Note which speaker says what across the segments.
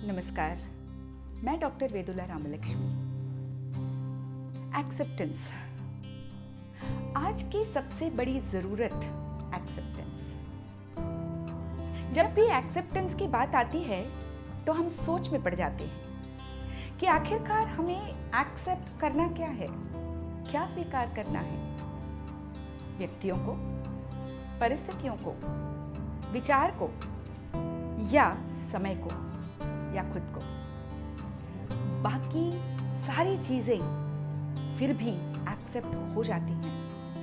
Speaker 1: नमस्कार, मैं doctor वेदुला Ramalakshmi. Acceptance, आज की सबसे बड़ी जरूरत एक्सेप्टेंस। जब भी एक्सेप्टेंस की बात आती है तो हम सोच में पड़ जाते हैं कि आखिरकार हमें एक्सेप्ट करना क्या है, क्या स्वीकार करना है। व्यक्तियों को, परिस्थितियों को, विचार को, या समय को, या खुद को। बाकी सारी चीजें फिर भी एक्सेप्ट हो जाती हैं,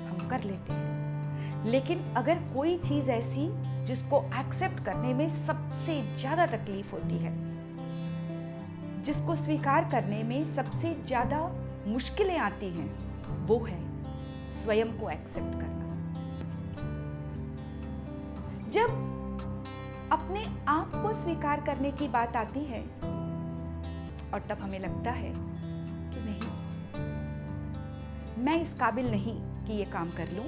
Speaker 1: हम कर लेते हैं। लेकिन अगर कोई चीज ऐसी जिसको एक्सेप्ट करने में सबसे ज्यादा तकलीफ होती है, जिसको स्वीकार करने में सबसे ज्यादा मुश्किलें आती हैं, वो है स्वयं को एक्सेप्ट करना। जब अपने आप को स्वीकार करने की बात आती है और तब हमें लगता है कि नहीं, मैं इस काबिल नहीं कि ये काम कर लूं,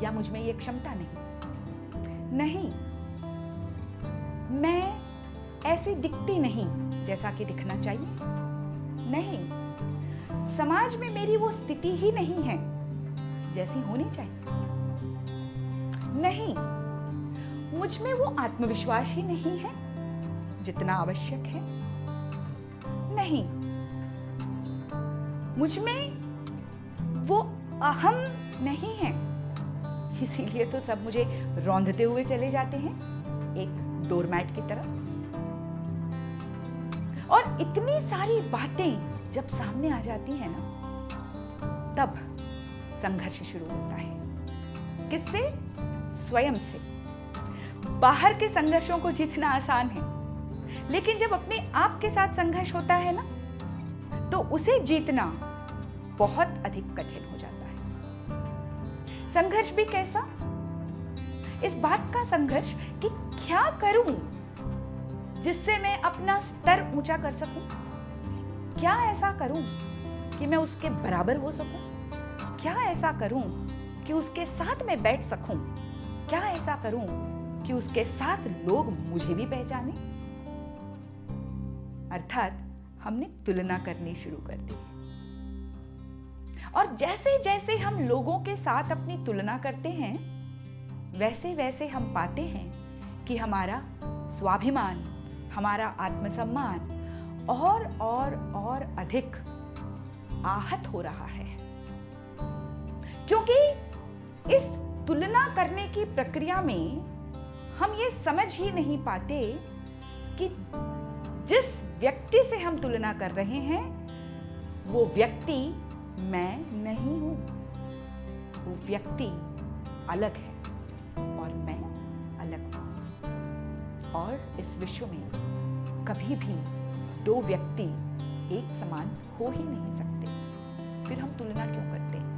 Speaker 1: या मुझ में ये क्षमता नहीं, मैं ऐसी दिखती नहीं जैसा कि दिखना चाहिए, नहीं, समाज में मेरी वो स्थिति ही नहीं है जैसी होनी चाहिए, नहीं, मुझ में वो आत्मविश्वास ही नहीं है जितना आवश्यक है, नहीं, मुझ में वो अहम नहीं है, इसीलिए तो सब मुझे रौंदते हुए चले जाते हैं एक डोरमैट की तरह। और इतनी सारी बातें जब सामने आ जाती हैं ना, तब संघर्ष शुरू होता है। किससे? स्वयं से। बाहर के संघर्षों को जीतना आसान है, लेकिन जब अपने आप के साथ संघर्ष होता है ना, तो उसे जीतना बहुत अधिक कठिन हो जाता है। संघर्ष भी कैसा? इस बात का संघर्ष कि क्या करूं जिससे मैं अपना स्तर ऊंचा कर सकूं, क्या ऐसा करूं कि मैं उसके बराबर हो सकूं, क्या ऐसा करूं कि उसके साथ मैं बैठ सकूं, क्या ऐसा करूं कि उसके साथ लोग मुझे भी पहचाने। अर्थात हमने तुलना करनी शुरू कर दी। और जैसे जैसे हम लोगों के साथ अपनी तुलना करते हैं, वैसे वैसे हम पाते हैं कि हमारा स्वाभिमान, हमारा आत्मसम्मान और अधिक आहत हो रहा है। क्योंकि इस तुलना करने की प्रक्रिया में हम ये समझ ही नहीं पाते कि जिस व्यक्ति से हम तुलना कर रहे हैं, वो व्यक्ति मैं नहीं हूं, वो व्यक्ति अलग है और मैं अलग हूं। और इस विश्व में कभी भी दो व्यक्ति एक समान हो ही नहीं सकते। फिर हम तुलना क्यों करते हैं?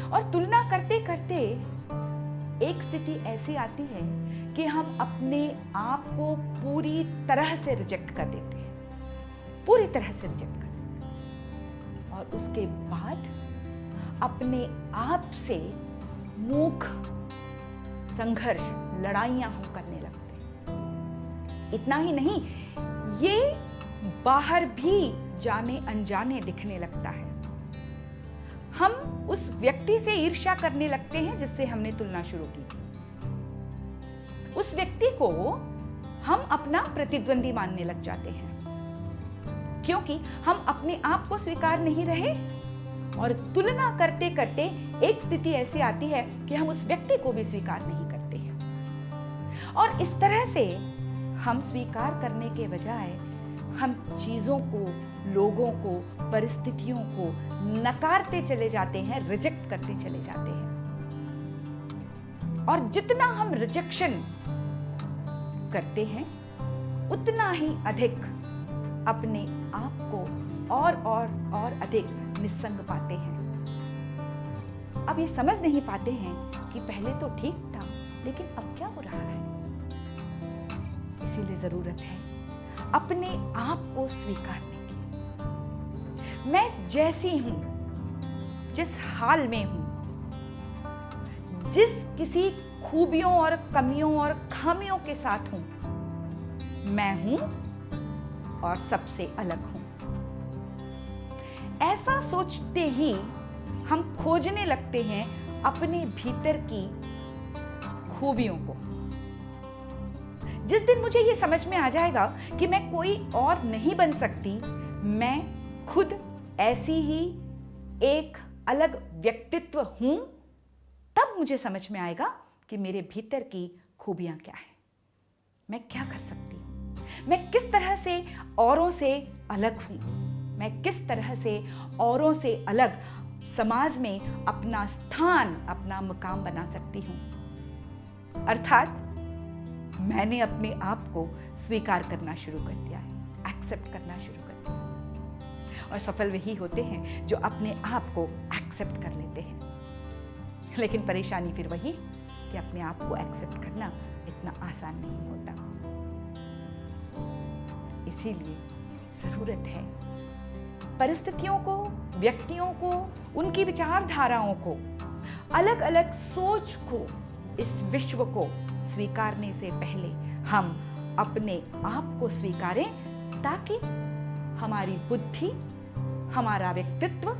Speaker 1: और तुलना करते करते एक स्थिति ऐसी आती है कि हम अपने आप को पूरी तरह से रिजेक्ट कर देते हैं, पूरी तरह से रिजेक्ट कर देते हैं, और उसके बाद अपने आप से मूक संघर्ष, लड़ाइयां हम करने लगते हैं। इतना ही नहीं, ये बाहर भी जाने अनजाने दिखने लगता है। हम उस व्यक्ति से ईर्ष्या करने लगते हैं जिससे हमने तुलना शुरू की थी। उस व्यक्ति को हम अपना प्रतिद्वंदी मानने लग जाते हैं, क्योंकि हम अपने आप को स्वीकार नहीं रहे, और तुलना करते करते एक स्थिति ऐसी आती है कि हम उस व्यक्ति को भी स्वीकार नहीं करते हैं। और इस तरह से हम स्वीकार करने के बजाय हम चीजों को, लोगों को, परिस्थितियों को नकारते चले जाते हैं, रिजेक्ट करते चले जाते हैं। और जितना हम रिजेक्शन करते हैं, उतना ही अधिक अपने आप को और अधिक निस्संग पाते हैं। अब ये समझ नहीं पाते हैं कि पहले तो ठीक था, लेकिन अब क्या हो रहा है। इसीलिए जरूरत है अपने आप को स्वीकारने की। मैं जैसी हूं, जिस हाल में हूं, जिस किसी खूबियों और कमियों और खामियों के साथ हूं, मैं हूं और सबसे अलग हूं। ऐसा सोचते ही हम खोजने लगते हैं अपने भीतर की खूबियों को। जिस दिन मुझे ये समझ में आ जाएगा कि मैं कोई और नहीं बन सकती, मैं खुद ऐसी ही एक अलग व्यक्तित्व हूं, तब मुझे समझ में आएगा कि मेरे भीतर की खूबियां क्या हैं, मैं क्या कर सकती हूं, मैं किस तरह से औरों से अलग हूं, मैं किस तरह से औरों से अलग समाज में अपना स्थान, अपना मुकाम बना सकती हूं। अर्थात मैंने अपने आप को स्वीकार करना शुरू कर दिया है, एक्सेप्ट करना शुरू कर दिया। और सफल वही होते हैं जो अपने आप को एक्सेप्ट कर लेते हैं। लेकिन परेशानी फिर वही कि अपने आप को एक्सेप्ट करना इतना आसान नहीं होता। इसीलिए जरूरत है परिस्थितियों को, व्यक्तियों को, उनकी विचारधाराओं को, अलग अलग सोच को, इस विश्व को स्वीकारने से पहले हम अपने आप को स्वीकारें, ताकि हमारी बुद्धि, हमारा व्यक्तित्व,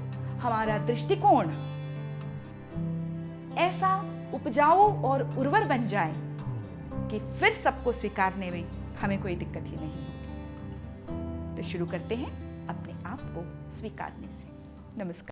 Speaker 1: हमारा दृष्टिकोण ऐसा उपजाऊ और उर्वर बन जाए कि फिर सबको स्वीकारने में हमें कोई दिक्कत ही नहीं होगी। तो शुरू करते हैं अपने आप को स्वीकारने से। नमस्कार।